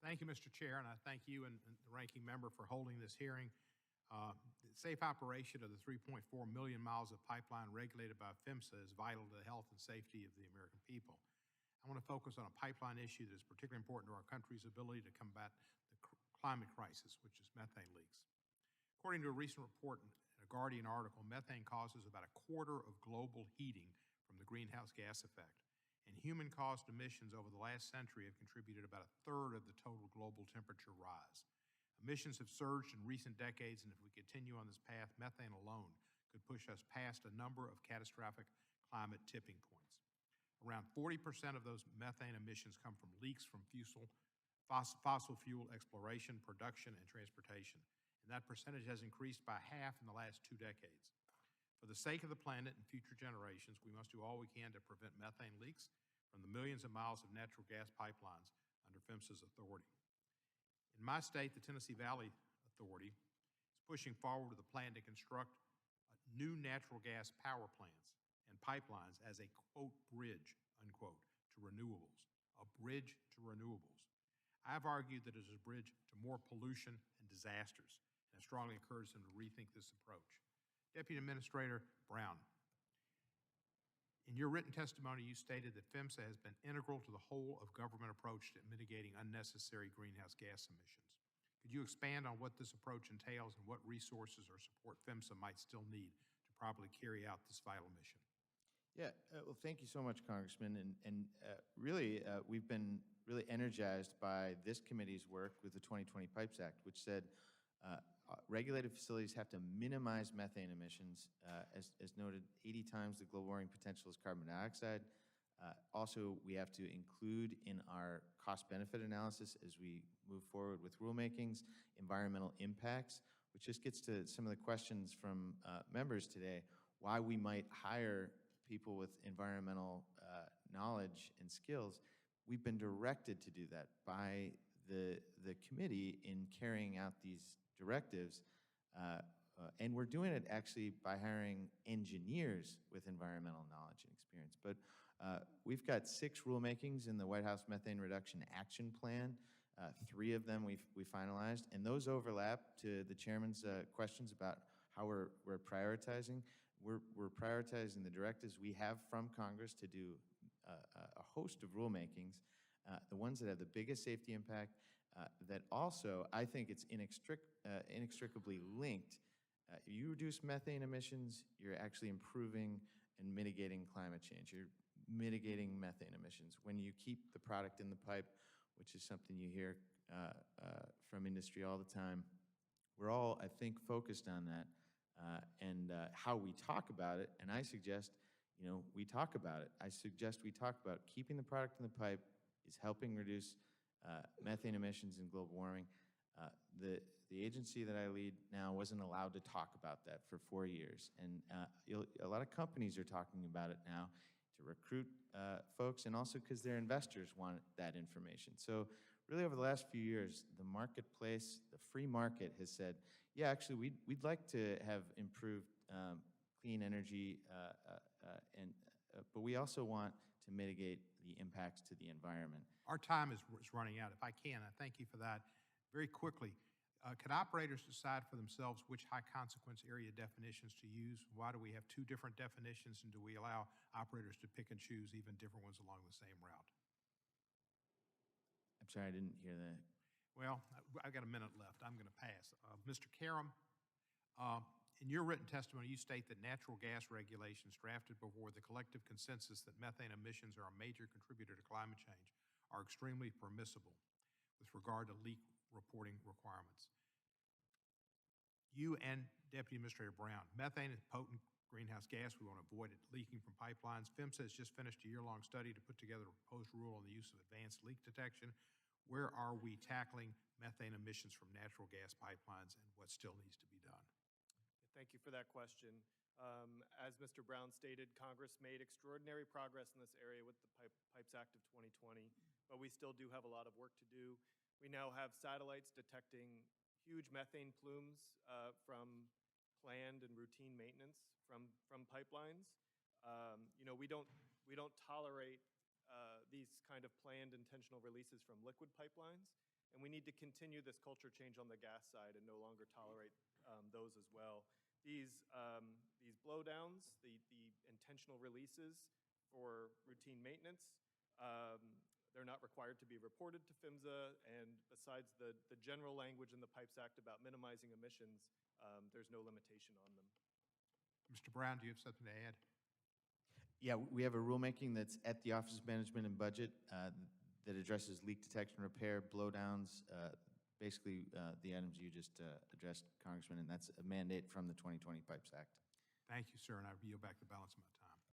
Thank you, Mr. Chair, and I thank you and the ranking member for holding this hearing. The safe operation of the 3.4 million miles of pipeline regulated by PHMSA is vital to the health and safety of the American people. I want to focus on a pipeline issue that is particularly important to our country's ability to combat the climate crisis, which is methane leaks. According to a recent report in a Guardian article, methane causes about a quarter of global heating from the greenhouse gas effect. And human-caused emissions over the last century have contributed about a third of the total global temperature rise. Emissions have surged in recent decades, and if we continue on this path, methane alone could push us past a number of catastrophic climate tipping points. Around 40% of those methane emissions come from leaks from fossil fuel exploration, production, and transportation. And that percentage has increased by half in the last 2 decades. For the sake of the planet and future generations, we must do all we can to prevent methane leaks from the millions of miles of natural gas pipelines under PHMSA's authority. In my state, the Tennessee Valley Authority is pushing forward with a plan to construct new natural gas power plants and pipelines as a, quote, bridge, unquote, to renewables. A bridge to renewables. I've argued that it is a bridge to more pollution and disasters, and I strongly encourage them to rethink this approach. Deputy Administrator Brown, in your written testimony, you stated that PHMSA has been integral to the whole of government approach to mitigating unnecessary greenhouse gas emissions. Could you expand on what this approach entails and what resources or support PHMSA might still need to properly carry out this vital mission? Yeah, well, thank you so much, Congressman. Really, we've been really energized by this committee's work with the 2020 Pipes Act, which said regulated facilities have to minimize methane emissions. As noted, 80 times the global warming potential is carbon dioxide. Also, we have to include in our cost-benefit analysis as we move forward with rulemakings, environmental impacts, which just gets to some of the questions from members today, why we might hire people with environmental knowledge and skills. We've been directed to do that by the committee in carrying out these directives, and we're doing it actually by hiring engineers with environmental knowledge and experience. But we've got 6 rulemakings in the White House Methane Reduction Action Plan. 3 of them we finalized, and those overlap to the chairman's questions about how we're prioritizing. We're prioritizing the directives we have from Congress to do a host of rulemakings, the ones that have the biggest safety impact, that also, I think it's inextricably linked. You reduce methane emissions, you're actually improving and mitigating climate change. You're mitigating methane emissions. When you keep the product in the pipe, which is something you hear from industry all the time, we're all, I think, focused on that and how we talk about it. And I suggest, we talk about it. I suggest we talk about keeping the product in the pipe is helping reduce methane emissions and global warming. The agency that I lead now wasn't allowed to talk about that for 4 years. And a lot of companies are talking about it now to recruit folks, and also because their investors want that information. So really over the last few years, the marketplace, the free market has said, yeah, actually, we'd like to have improved clean energy, but we also want to mitigate the impacts to the environment. Our time is running out. If I can, I thank you for that. Very quickly, could operators decide for themselves which high consequence area definitions to use? Why do we have 2 different definitions, and do we allow operators to pick and choose even different ones along the same route? I'm sorry, I didn't hear that. Well, I've got a minute left. I'm going to pass. Mr. Karam, in your written testimony, you state that natural gas regulations drafted before the collective consensus that methane emissions are a major contributor to climate change are extremely permissible with regard to leak reporting requirements. You and Deputy Administrator Brown, methane is potent greenhouse gas. We want to avoid it leaking from pipelines. PHMSA has just finished a year-long study to put together a proposed rule on the use of advanced leak detection. Where are we tackling methane emissions from natural gas pipelines, and what still needs to be done? Thank you for that question. As Mr. Brown stated, Congress made extraordinary progress in this area with the Pipes Act of 2020, but we still do have a lot of work to do. We now have satellites detecting huge methane plumes from planned and routine maintenance from pipelines. We don't tolerate these kind of planned intentional releases from liquid pipelines. And we need to continue this culture change on the gas side and no longer tolerate those as well. These blowdowns, the intentional releases for routine maintenance, they're not required to be reported to PHMSA, and besides the general language in the Pipes Act about minimizing emissions, there's no limitation on them. Mr. Brown, do you have something to add? Yeah, we have a rulemaking that's at the Office of Management and Budget that addresses leak detection, repair, blowdowns, basically the items you just addressed, Congressman, and that's a mandate from the 2020 Pipes Act. Thank you, sir, and I yield back the balance of my time.